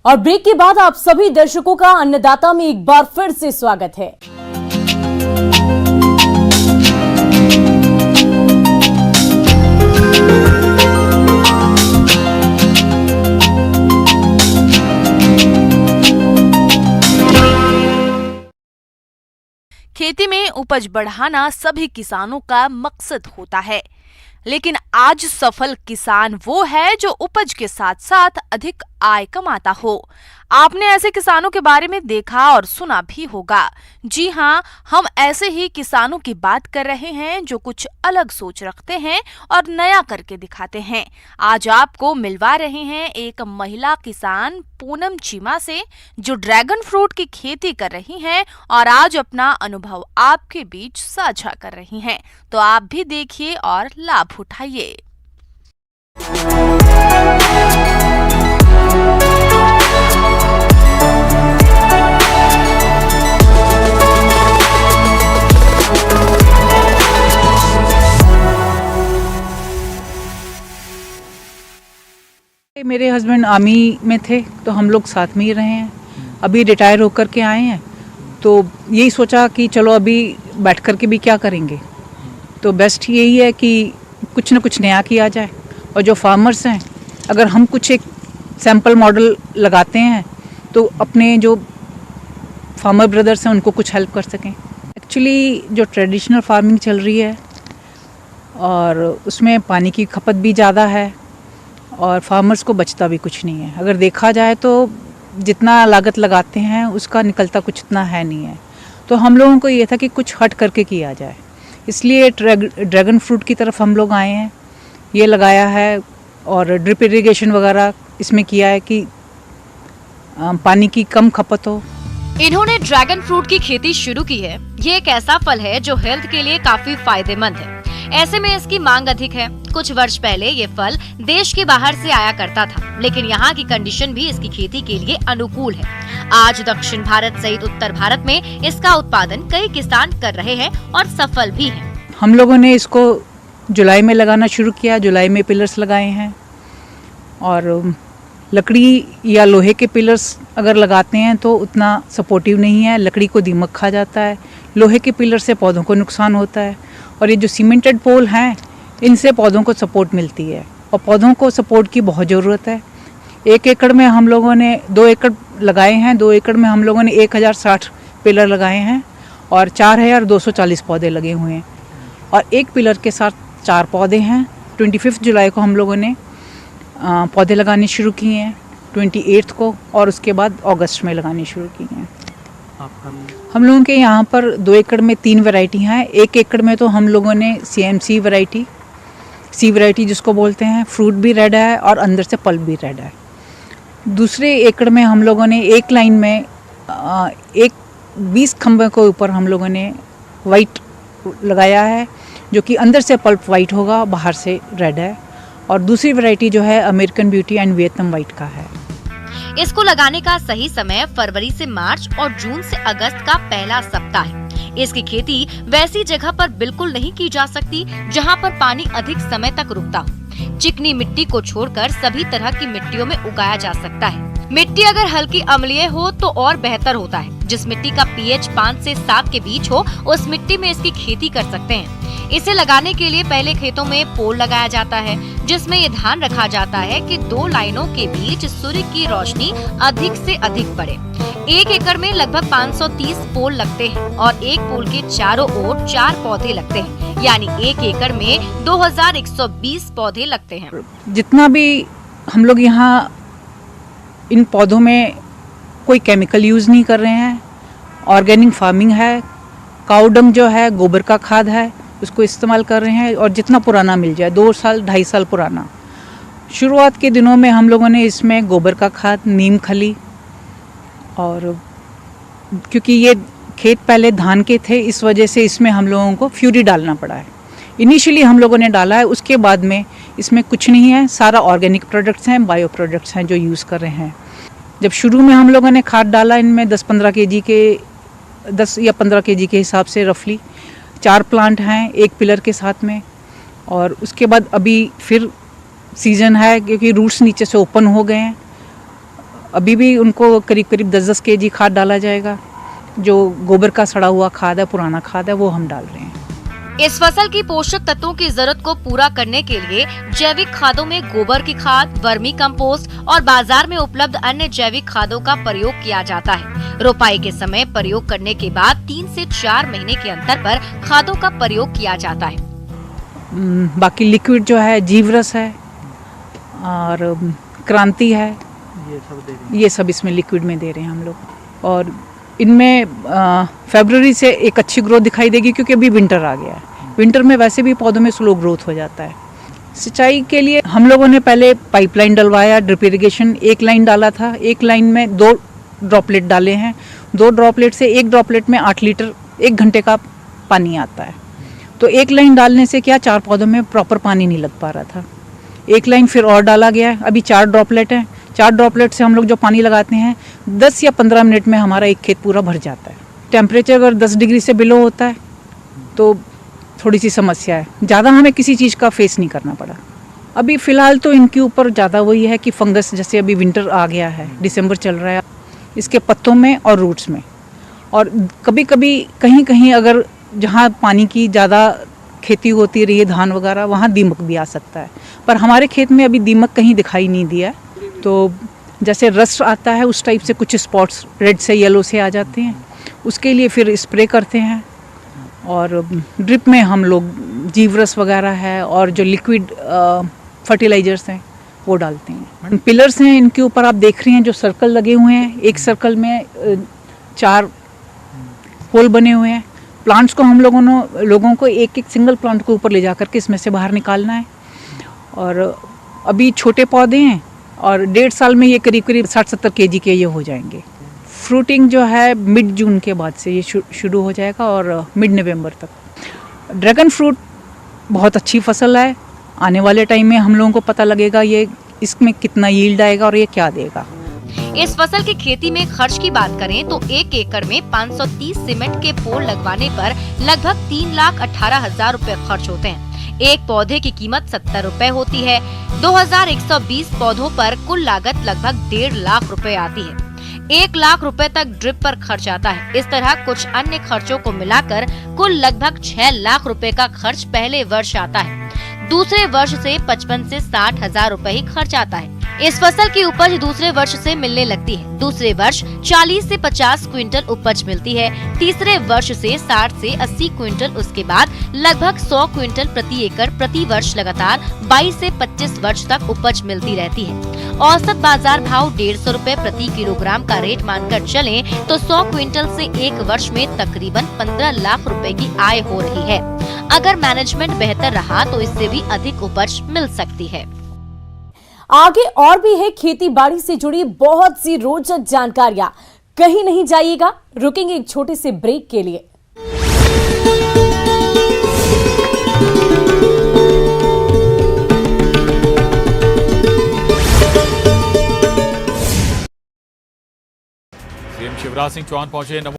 और ब्रेक के बाद आप सभी दर्शकों का अन्नदाता में एक बार फिर से स्वागत है। खेती में उपज बढ़ाना सभी किसानों का मकसद होता है, लेकिन आज सफल किसान वो है जो उपज के साथ साथ अधिक आय कमाता हो। आपने ऐसे किसानों के बारे में देखा और सुना भी होगा। जी हाँ, हम ऐसे ही किसानों की बात कर रहे हैं जो कुछ अलग सोच रखते हैं और नया करके दिखाते हैं। आज आपको मिलवा रहे हैं एक महिला किसान पूनम चीमा से, जो ड्रैगन फ्रूट की खेती कर रही हैं और आज अपना अनुभव आपके बीच साझा कर रही हैं। तो आप भी देखिए और लाभ उठाइए। मेरे हस्बैंड आर्मी में थे तो हम लोग साथ में ही रहे हैं। अभी रिटायर होकर के आए हैं तो यही सोचा कि चलो अभी बैठ कर के भी क्या करेंगे, तो बेस्ट यही है कि कुछ ना कुछ नया किया जाए। और जो फार्मर्स हैं, अगर हम कुछ एक सैम्पल मॉडल लगाते हैं तो अपने जो फार्मर ब्रदर्स हैं उनको कुछ हेल्प कर सकें। एक्चुअली जो ट्रेडिशनल फार्मिंग चल रही है और उसमें पानी की खपत भी ज़्यादा है और फार्मर्स को बचता भी कुछ नहीं है। अगर देखा जाए तो जितना लागत लगाते हैं उसका निकलता कुछ इतना है नहीं है। तो हम लोगों को ये था कि कुछ हट करके किया जाए, इसलिए ड्रैगन फ्रूट की तरफ हम लोग आए हैं। ये लगाया है और ड्रिप इरिगेशन वगैरह इसमें किया है कि पानी की कम खपत हो। इन्होंने ड्रैगन फ्रूट की खेती शुरू की है। ये एक ऐसा फल है जो हेल्थ के लिए काफी फायदेमंद है। ऐसे में इसकी मांग अधिक है। कुछ वर्ष पहले ये फल देश के बाहर से आया करता था, लेकिन यहाँ की कंडीशन भी इसकी खेती के लिए अनुकूल है। आज दक्षिण भारत सहित उत्तर भारत में इसका उत्पादन कई किसान कर रहे हैं और सफल भी हैं। हम लोगों ने इसको जुलाई में लगाना शुरू किया। जुलाई में पिलर्स लगाए हैं और लकड़ी या लोहे के पिलर्स अगर लगाते हैं तो उतना सपोर्टिव नहीं है, लकड़ी को दीमक खा जाता है। लोहे के पिलर से पौधों को नुकसान होता है और ये जो सीमेंटेड पोल हैं इनसे पौधों को सपोर्ट मिलती है और पौधों को सपोर्ट की बहुत ज़रूरत है। 1 एकड़ में हम लोगों ने 2 एकड़ लगाए हैं। 2 एकड़ में हम लोगों ने 1060 पिलर लगाए हैं और 4240 पौधे लगे हुए हैं और एक पिलर के साथ 4 पौधे हैं। 25 जुलाई को हम लोगों ने पौधे लगाने शुरू किए हैं, 28 को, और उसके बाद अगस्त में लगाने शुरू किए हैं। हम लोगों के यहाँ पर 2 एकड़ में 3 वैरायटी हैं। 1 एकड़ में तो हम लोगों ने CMC वैरायटी, सी वैरायटी जिसको बोलते हैं, फ्रूट भी रेड है और अंदर से पल्प भी रेड है। दूसरे एकड़ में हम लोगों ने एक लाइन में 20 खंभे के ऊपर हम लोगों ने वाइट लगाया है, जो कि अंदर से पल्प वाइट होगा, बाहर से रेड है। और दूसरी वैरायटी जो है American beauty and Vietnam white का है। इसको लगाने का सही समय फरवरी से मार्च और जून से अगस्त का पहला सप्ताह है। इसकी खेती वैसी जगह पर बिल्कुल नहीं की जा सकती जहां पर पानी अधिक समय तक रुकता हो। चिकनी मिट्टी को छोड़कर सभी तरह की मिट्टियों में उगाया जा सकता है। मिट्टी अगर हल्की अम्लीय हो तो और बेहतर होता है। जिस मिट्टी का pH 5 से 7 के बीच हो, उस मिट्टी में इसकी खेती कर सकते हैं। इसे लगाने के लिए पहले खेतों में पोल लगाया जाता है, जिसमें ये ध्यान रखा जाता है कि 2 लाइनों के बीच सूर्य की रोशनी अधिक से अधिक पड़े। 1 एकड़ में लगभग 530 पोल लगते हैं और एक पोल के चारों ओर 4 पौधे लगते हैं, यानी 1 एकड़ में 2120 पौधे लगते हैं। जितना भी हम लोग यहाँ इन पौधों में कोई केमिकल यूज़ नहीं कर रहे हैं, ऑर्गेनिक फार्मिंग है। काऊ डंग जो है गोबर का खाद है, उसको इस्तेमाल कर रहे हैं और जितना पुराना मिल जाए, 2 साल 2.5 साल पुराना। शुरुआत के दिनों में हम लोगों ने इसमें गोबर का खाद, नीम खली, और क्योंकि ये खेत पहले धान के थे इस वजह से इसमें हम लोगों को फ्यूरी डालना पड़ा है। इनिशियली हम लोगों ने डाला है, उसके बाद में इसमें कुछ नहीं है, सारा ऑर्गेनिक प्रोडक्ट्स हैं, बायो प्रोडक्ट्स हैं जो यूज़ कर रहे हैं। जब शुरू में हम लोगों ने खाद डाला, इनमें 10-15 केजी के 10 या 15 केजी के हिसाब से रफली 4 प्लांट हैं एक पिलर के साथ में। और उसके बाद अभी फिर सीज़न है क्योंकि रूट्स नीचे से ओपन हो गए हैं, अभी भी उनको करीब करीब 10-10 kg खाद डाला जाएगा। जो गोबर का सड़ा हुआ खाद है, पुराना खाद है, वो हम डाल रहे हैं। इस फसल की पोषक तत्वों की जरूरत को पूरा करने के लिए जैविक खादों में गोबर की खाद, वर्मी कंपोस्ट और बाजार में उपलब्ध अन्य जैविक खादों का प्रयोग किया जाता है। रोपाई के समय प्रयोग करने के बाद 3 से 4 महीने के अंतर पर खादों का प्रयोग किया जाता है। बाकी लिक्विड जो है जीवरस है और क्रांति है, ये सब इसमें लिक्विड में दे रहे हैं हम लोग। और इनमें फरवरी से एक अच्छी ग्रोथ दिखाई देगी क्योंकि अभी विंटर आ गया है। विंटर में वैसे भी पौधों में स्लो ग्रोथ हो जाता है। सिंचाई के लिए हम लोगों ने पहले पाइपलाइन डलवाया, ड्रिप इरिगेशन 1 लाइन डाला था। 1 लाइन में 2 ड्रॉपलेट डाले हैं। 2 ड्रॉपलेट से 1 ड्रॉपलेट में 8 लीटर 1 घंटे का पानी आता है। तो 1 लाइन डालने से क्या 4 पौधों में प्रॉपर पानी नहीं लग पा रहा था। 1 लाइन फिर और डाला गया है। अभी 4 ड्रॉपलेट हैं। 4 ड्रॉपलेट से हम लोग जो पानी लगाते हैं 10 या 15 मिनट में हमारा एक खेत पूरा भर जाता है। टेम्परेचर अगर 10 डिग्री से बिलो होता है तो थोड़ी सी समस्या है। ज़्यादा हमें किसी चीज़ का फेस नहीं करना पड़ा। अभी फ़िलहाल तो इनके ऊपर ज़्यादा वही है कि फंगस, जैसे अभी विंटर आ गया है, दिसंबर चल रहा है, इसके पत्तों में और रूट्स में। और कभी कभी कहीं कहीं अगर जहाँ पानी की ज़्यादा खेती होती रही है, धान वगैरह, वहाँ दीमक भी आ सकता है। पर हमारे खेत में अभी दीमक कहीं दिखाई नहीं दिया। तो जैसे रस्ट आता है उस टाइप से कुछ स्पॉट्स रेड से येलो से आ जाते हैं। उसके लिए फिर स्प्रे करते हैं। और ड्रिप में हम लोग जीवरस वगैरह है और जो लिक्विड फर्टिलाइजर्स हैं वो डालते हैं। पिलर्स हैं, इनके ऊपर आप देख रहे हैं जो सर्कल लगे हुए हैं। एक सर्कल में 4 होल बने हुए हैं। प्लांट्स को हम लोगों को एक सिंगल प्लांट को ऊपर ले जा करके इसमें से बाहर निकालना है। और अभी छोटे पौधे हैं और 1.5 साल में ये करीब करीब 60-70 kg के ये हो जाएंगे। फ्रूटिंग जो है मिड जून के बाद से ये शुरू हो जाएगा और मिड नवंबर तक। ड्रैगन फ्रूट बहुत अच्छी फसल है। आने वाले टाइम में हम लोगों को पता लगेगा ये इसमें कितना यील्ड आएगा और ये क्या देगा। इस फसल की खेती में खर्च की बात करें तो 1 एकड़ में 530 सीमेंट के पोल लगवाने पर लगभग 3,18,000 रुपए खर्च होते हैं। एक पौधे की कीमत 70 रुपए होती है। 2120 पौधों पर कुल लागत लगभग 1.5 लाख रुपए आती है। 1 लाख रुपए तक ड्रिप पर खर्च आता है। इस तरह कुछ अन्य खर्चों को मिलाकर कुल लगभग 6 लाख रुपए का खर्च पहले वर्ष आता है। दूसरे वर्ष से 55 से 60 हजार रुपए ही खर्च आता है। इस फसल की उपज दूसरे वर्ष से मिलने लगती है। दूसरे वर्ष 40 से 50 क्विंटल उपज मिलती है। तीसरे वर्ष से 60 से 80 क्विंटल, उसके बाद लगभग 100 क्विंटल प्रति एकड़ प्रति वर्ष लगातार 22 से 25 वर्ष तक उपज मिलती रहती है। औसत बाजार भाव 150 रुपए प्रति किलोग्राम का रेट मानकर चलें तो 100 क्विंटल से एक वर्ष में तकरीबन 15 लाख रुपए की आय हो रही है। अगर मैनेजमेंट बेहतर रहा तो इससे भी अधिक उपज मिल सकती है। आगे और भी है खेती बाड़ी से जुड़ी बहुत सी रोचक जानकारियां। कहीं नहीं जाइएगा, रुकेंगे एक छोटे से ब्रेक के लिए। सीएम शिवराज सिंह चौहान पहुंचे